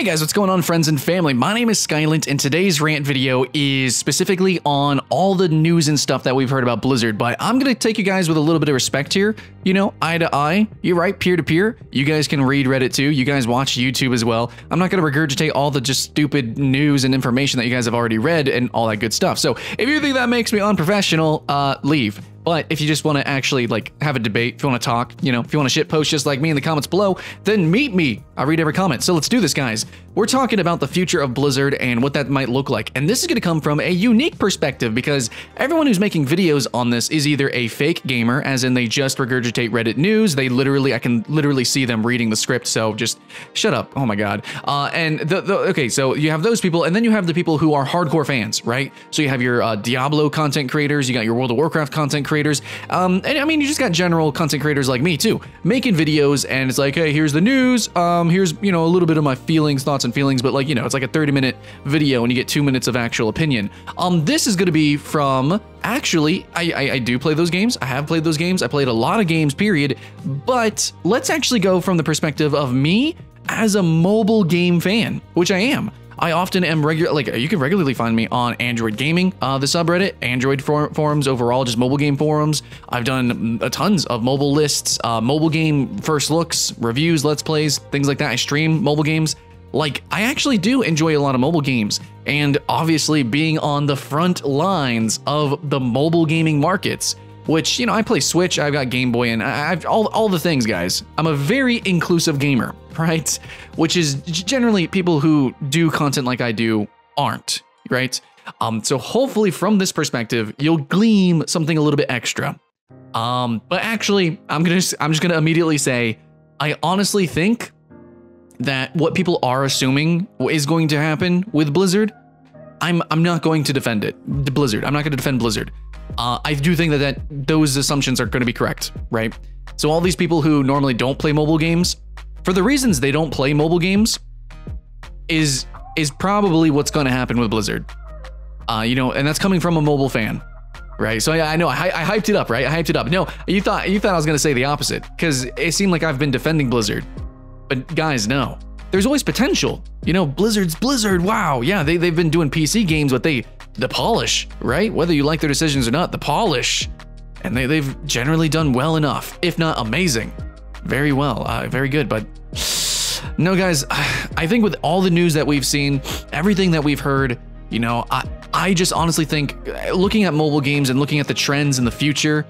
Hey guys, what's going on, friends and family? My name is Skylent, and today's rant video is specifically on all the news and stuff that we've heard about Blizzard, but I'm gonna take you guys with a little bit of respect here, you know, eye to eye. You're right, peer to peer. You guys can read Reddit too. You guys watch YouTube as well. I'm not gonna regurgitate all the just stupid news and information that you guys have already read and all that good stuff. So if you think that makes me unprofessional, leave. But if you just want to actually like have a debate, if you want to talk, you know, if you want to shit post just like me in the comments below, then meet me. I read every comment. So let's do this, guys. We're talking about the future of Blizzard and what that might look like. And this is going to come from a unique perspective because everyone who's making videos on this is either a fake gamer, as in they just regurgitate Reddit news. They literally, I can literally see them reading the script. So just shut up. Oh my God. Okay, so you have those people, and then you have the people who are hardcore fans, right? So you have your Diablo content creators, you got your World of Warcraft content creators, and I mean, you just got general content creators like me too, making videos, and it's like, hey, here's the news, here's, you know, a little bit of my feelings, thoughts and feelings, but like, you know, it's like a 30-minute video and you get 2 minutes of actual opinion. This is going to be from, actually, I do play those games, I have played those games, I played a lot of games, period, but let's actually go from the perspective of me as a mobile game fan, which I am. I often am you can regularly find me on Android Gaming, the subreddit, Android forums overall, just mobile game forums. I've done tons of mobile lists, mobile game first looks, reviews, let's plays, things like that. I stream mobile games. Like, I actually do enjoy a lot of mobile games, and obviously being on the front lines of the mobile gaming markets, which, you know, I play Switch, I've got Game Boy, and I've all the things, guys. I'm a very inclusive gamer, right? Which is generally people who do content like I do aren't, right? So hopefully from this perspective, you'll glean something a little bit extra. But actually, I'm just gonna immediately say, I honestly think that what people are assuming is going to happen with Blizzard, I'm not going to defend it. Blizzard, I'm not going to defend Blizzard. I do think that those assumptions are going to be correct, right? So all these people who normally don't play mobile games, for the reasons they don't play mobile games, is probably what's going to happen with Blizzard. You know, and that's coming from a mobile fan, right? So I know I hyped it up, right? I hyped it up. No, you thought I was going to say the opposite, because it seemed like I've been defending Blizzard. But guys, no. There's always potential. You know, Blizzard's Blizzard, wow. Yeah, they've been doing PC games, but the polish, right? Whether you like their decisions or not, the polish. And they've generally done well enough, if not amazing. Very well, very good, but no, guys, I think with all the news that we've seen, everything that we've heard, you know, I just honestly think, looking at mobile games and looking at the trends in the future,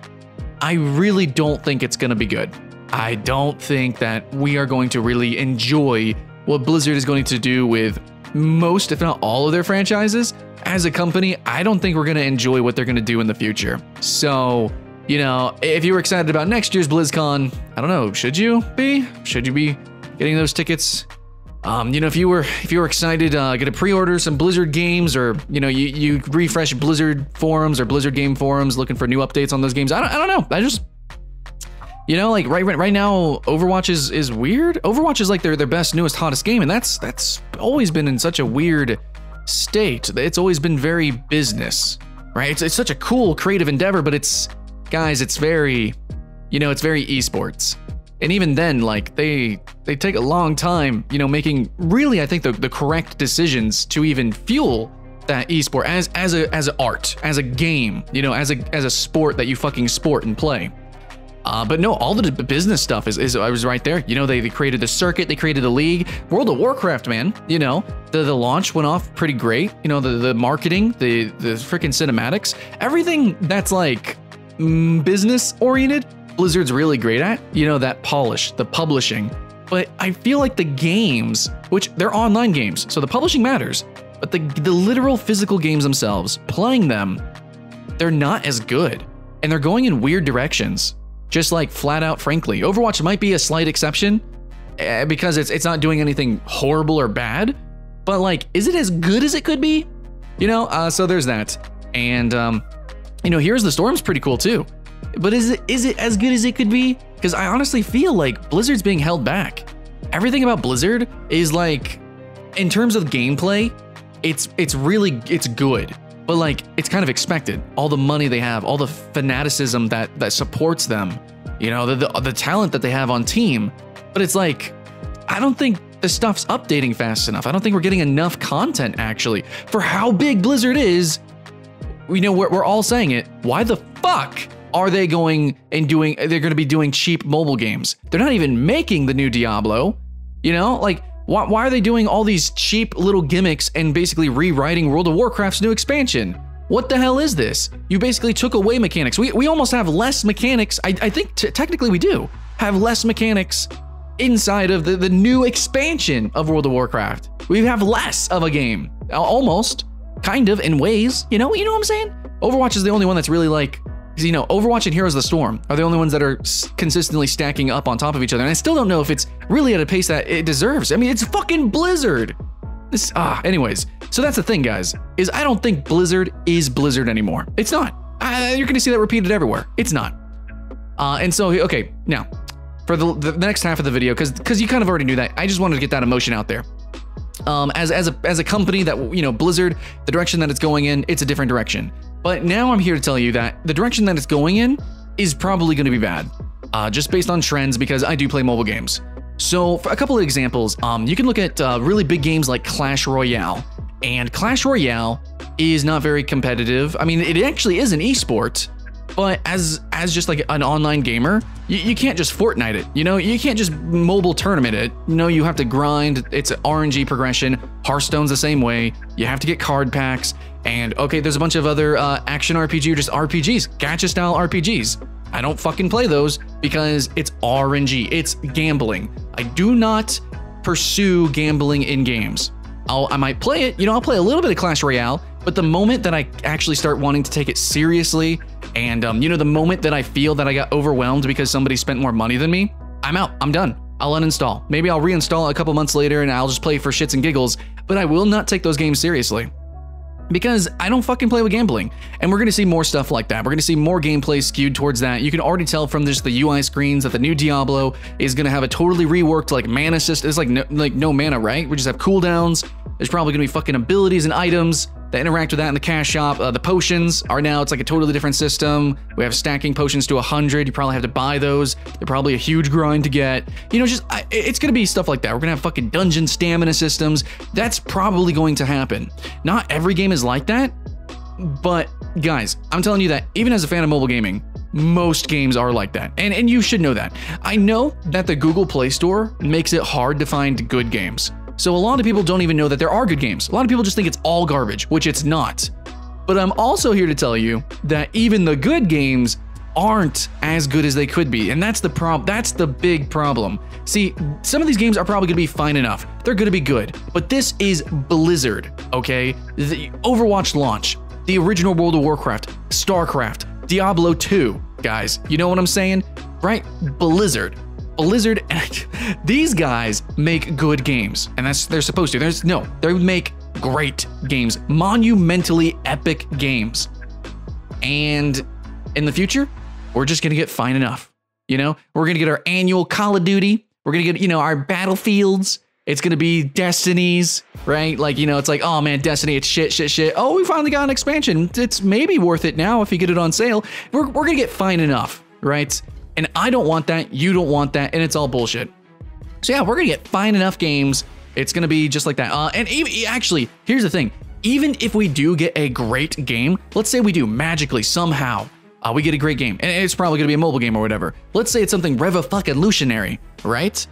I really don't think it's gonna be good. I don't think that we are going to really enjoy what Blizzard is going to do with most, if not all, of their franchises. As a company, I don't think we're going to enjoy what they're going to do in the future. So, you know, if you were excited about next year's BlizzCon, I don't know, should you be? Should you be getting those tickets? You know, if you were excited, get a pre-order some Blizzard games, or, you know, you refresh Blizzard forums or Blizzard game forums looking for new updates on those games. I don't know. I just, you know, like right now, Overwatch is weird. Overwatch is like their best, newest, hottest game, and that's always been in such a weird state. It's always been very business, right? It's such a cool, creative endeavor, but it's, guys, it's very, you know, it's very esports. And even then, like, they take a long time, you know, making really, I think, the correct decisions to even fuel that esport as an art, as a game, you know, as a sport that you fucking sport and play. But no, all the business stuff is I was right there. You know, they created the circuit, they created the league. World of Warcraft, man, you know, the launch went off pretty great. You know, the marketing, the freaking cinematics, everything that's like business oriented, Blizzard's really great at. You know, that polish, the publishing. But I feel like the games, which they're online games, so the publishing matters, but the literal physical games themselves, playing them, they're not as good, and they're going in weird directions. Just like flat out, frankly, Overwatch might be a slight exception because it's not doing anything horrible or bad, but like, is it as good as it could be? You know, so there's that. And, you know, Here's the Storm's pretty cool too, but is it as good as it could be? Because I honestly feel like Blizzard's being held back. Everything about Blizzard is like, in terms of gameplay, it's good. But like, it's kind of expected. All the money they have, all the fanaticism that supports them, you know, the talent that they have on team. But it's like, I don't think the stuff's updating fast enough. I don't think we're getting enough content, actually. For how big Blizzard is, you know, we're all saying it. Why the fuck are they going and doing, they're going to be doing cheap mobile games? They're not even making the new Diablo, you know? Like, why are they doing all these cheap little gimmicks and basically rewriting World of Warcraft's new expansion? What the hell is this? You basically took away mechanics. We almost have less mechanics. I think technically we do have less mechanics inside of the new expansion of World of Warcraft. We have less of a game, almost, kind of, in ways. You know what I'm saying? Overwatch is the only one that's really like, you know, Overwatch and Heroes of the Storm are the only ones that are consistently stacking up on top of each other. And I still don't know if it's really at a pace that it deserves. I mean, it's fucking Blizzard. Anyways, so that's the thing, guys, is I don't think Blizzard is Blizzard anymore. It's not. You're gonna see that repeated everywhere. It's not. And so, okay, now, for the next half of the video, because you kind of already knew that, I just wanted to get that emotion out there. As a company that, you know, Blizzard, the direction that it's going in, it's a different direction. But now I'm here to tell you that the direction that it's going in is probably going to be bad, just based on trends, because I do play mobile games. So for a couple of examples, you can look at really big games like Clash Royale, and Clash Royale is not very competitive. I mean, it actually is an esport, but as just like an online gamer, you can't just Fortnite it, you know? You can't just mobile tournament it. No, you have to grind. It's an RNG progression. Hearthstone's the same way. You have to get card packs. And okay, there's a bunch of other action RPG or just RPGs, gacha style RPGs. I don't fucking play those because it's RNG. It's gambling. I do not pursue gambling in games. I might play it, you know, I'll play a little bit of Clash Royale, but the moment that I actually start wanting to take it seriously, and you know, the moment that I feel that I got overwhelmed because somebody spent more money than me, I'm out. I'm done. I'll uninstall. Maybe I'll reinstall it a couple months later and I'll just play for shits and giggles, but I will not take those games seriously. Because I don't fucking play with gambling. And we're gonna see more stuff like that. We're gonna see more gameplay skewed towards that. You can already tell from just the UI screens that the new Diablo is gonna have a totally reworked like mana system. It's like no mana, right? We just have cooldowns. There's probably gonna be fucking abilities and items that interact with that in the cash shop. The potions are now, it's like a totally different system. We have stacking potions to 100. You probably have to buy those. They're probably a huge grind to get. You know, just, it's gonna be stuff like that. We're gonna have fucking dungeon stamina systems. That's probably going to happen. Not every game is like that, but guys, I'm telling you that even as a fan of mobile gaming, most games are like that. And you should know that. I know that the Google Play Store makes it hard to find good games. So a lot of people don't even know that there are good games. A lot of people just think it's all garbage, which it's not. But I'm also here to tell you that even the good games aren't as good as they could be. And that's the big problem. See, some of these games are probably gonna be fine enough. They're gonna be good. But this is Blizzard, okay? The Overwatch launch, the original World of Warcraft, StarCraft, Diablo 2, guys. You know what I'm saying? Right? Blizzard, these guys make good games, and they're supposed to. They make great games, monumentally epic games. And in the future, we're just gonna get fine enough. You know, we're gonna get our annual Call of Duty. We're gonna get, you know, our Battlefields. It's gonna be Destinies, right? Like, you know, it's like, oh man, Destiny, it's shit. Oh, we finally got an expansion. It's maybe worth it now if you get it on sale. We're gonna get fine enough, right? And I don't want that, you don't want that, and it's all bullshit. So yeah, we're gonna get fine enough games. It's gonna be just like that. And even, actually, here's the thing. Even if we do get a great game, let's say we do magically, somehow, we get a great game, and it's probably gonna be a mobile game or whatever. Let's say it's something revolutionary, right?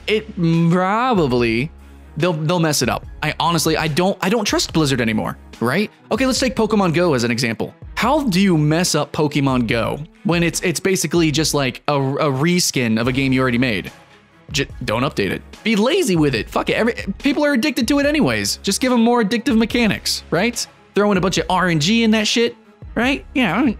It probably, they'll mess it up. I honestly, I don't trust Blizzard anymore, right? Okay, let's take Pokemon Go as an example. How do you mess up Pokemon Go when it's basically just like a reskin of a game you already made? Don't update it. Be lazy with it. Fuck it. People are addicted to it anyways. Just give them more addictive mechanics, right? Throw in a bunch of RNG in that shit, right? Yeah,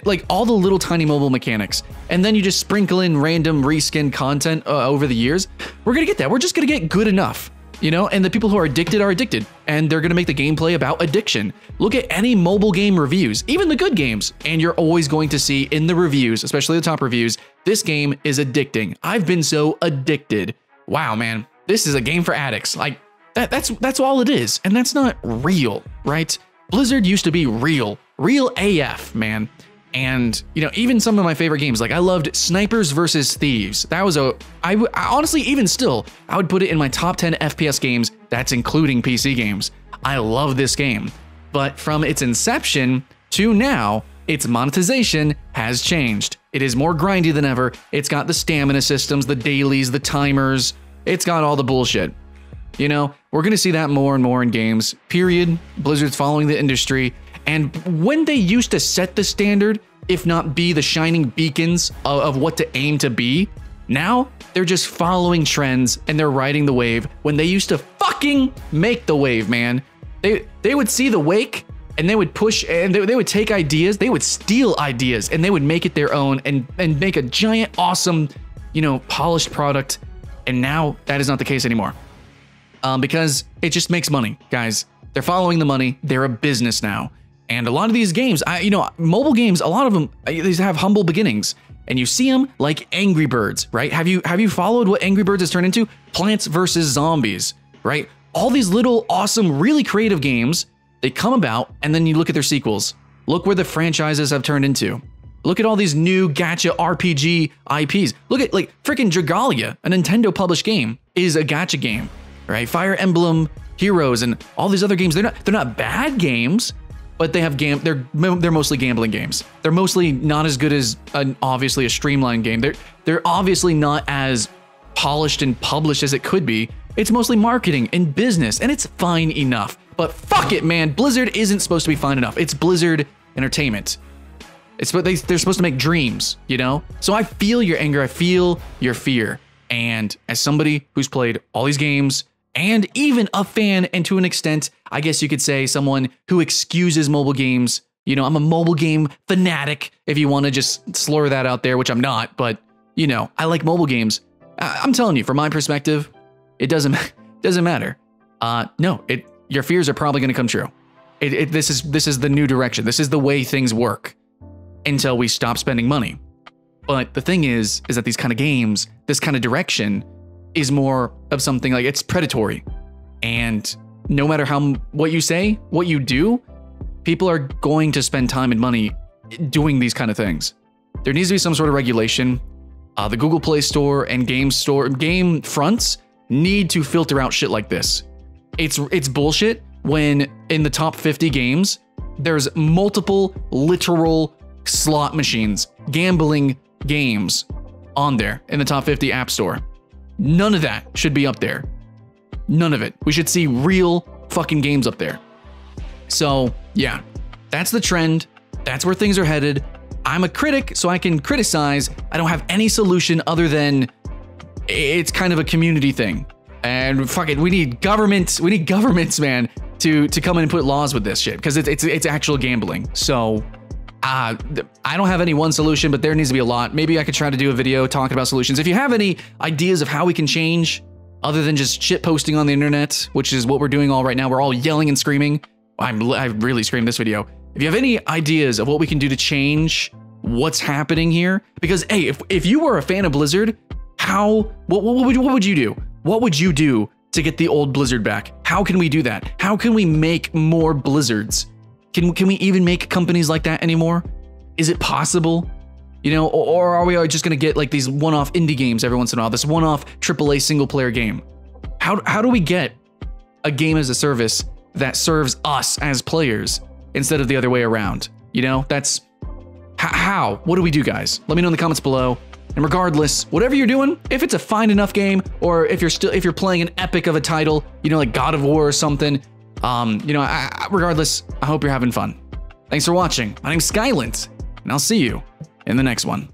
like all the little tiny mobile mechanics. And then you just sprinkle in random reskin content over the years. We're gonna get that. We're just gonna get good enough. You know, and the people who are addicted, and they're gonna make the gameplay about addiction. Look at any mobile game reviews, even the good games, and you're always going to see in the reviews, especially the top reviews, this game is addicting. I've been so addicted. Wow, man, this is a game for addicts. Like, that's all it is, and that's not real, right? Blizzard used to be real AF, man. And, you know, even some of my favorite games, like I loved Snipers versus Thieves. That was I honestly, even still, I would put it in my top 10 FPS games. That's including PC games. I love this game. But from its inception to now, its monetization has changed. It is more grindy than ever. It's got the stamina systems, the dailies, the timers. It's got all the bullshit. You know, we're going to see that more and more in games, period. Blizzard's following the industry. And when they used to set the standard, if not be the shining beacons of what to aim to be, now they're just following trends and they're riding the wave when they used to fucking make the wave, man. They would see the wake and they would push and they would take ideas, they would steal ideas and they would make it their own and make a giant, awesome, you know, polished product. And now that is not the case anymore. Because it just makes money, guys. They're following the money. They're a business now. And a lot of these games, you know, mobile games, a lot of them, these have humble beginnings. And you see them like Angry Birds, right? Have you followed what Angry Birds has turned into? Plants vs. Zombies, right? All these little awesome, really creative games, they come about and then you look at their sequels. Look where the franchises have turned into. Look at all these new gacha RPG IPs. Look at like freaking Dragalia, a Nintendo published game, is a gacha game, right? Fire Emblem Heroes and all these other games, they're not bad games, but they have they're mostly gambling games. They're mostly not as good as obviously a streamlined game. They're obviously not as polished and published as it could be. It's mostly marketing and business, and it's fine enough. But fuck it, man. Blizzard isn't supposed to be fine enough. It's Blizzard Entertainment. They're supposed to make dreams, you know? So I feel your anger. I feel your fear. And as somebody who's played all these games, and even a fan, and to an extent, I guess you could say someone who excuses mobile games. You know, I'm a mobile game fanatic, if you want to just slur that out there, which I'm not, but, you know, I like mobile games. I'm telling you, from my perspective, it doesn't matter. No, your fears are probably going to come true. This is the new direction. This is the way things work until we stop spending money. But the thing is that these kind of games, this kind of direction, is more of something like it's predatory. And no matter what you say, what you do, people are going to spend time and money doing these kind of things. There needs to be some sort of regulation. The Google Play Store and game fronts need to filter out shit like this. It's bullshit when in the top 50 games, there's multiple literal slot machines, gambling games on there in the top 50 app store. None of that should be up there. None of it. We should see real fucking games up there. So yeah, that's the trend. That's where things are headed. I'm a critic, so I can criticize. I don't have any solution other than it's kind of a community thing. And fuck it, we need governments, man, to come in and put laws with this shit, because it's actual gambling. So I don't have any one solution, but there needs to be a lot. Maybe I could try to do a video talking about solutions. If you have any ideas of how we can change, other than just shit posting on the internet, which is what we're doing all right now, we're all yelling and screaming. I really screamed this video. If you have any ideas of what we can do to change what's happening here, because hey, if you were a fan of Blizzard, what would you do? What would you do to get the old Blizzard back? How can we do that? How can we make more Blizzards? Can we even make companies like that anymore? Is it possible? You know, or are we just gonna get like these one-off indie games every once in a while, this one-off AAA single-player game? How do we get a game as a service that serves us as players instead of the other way around? You know, that's how. What do we do, guys? Let me know in the comments below. And regardless, whatever you're doing, if it's a fine enough game, or if you're playing an epic of a title, you know, like God of War or something, you know, regardless, I hope you're having fun. Thanks for watching. My name's Skylent, and I'll see you in the next one.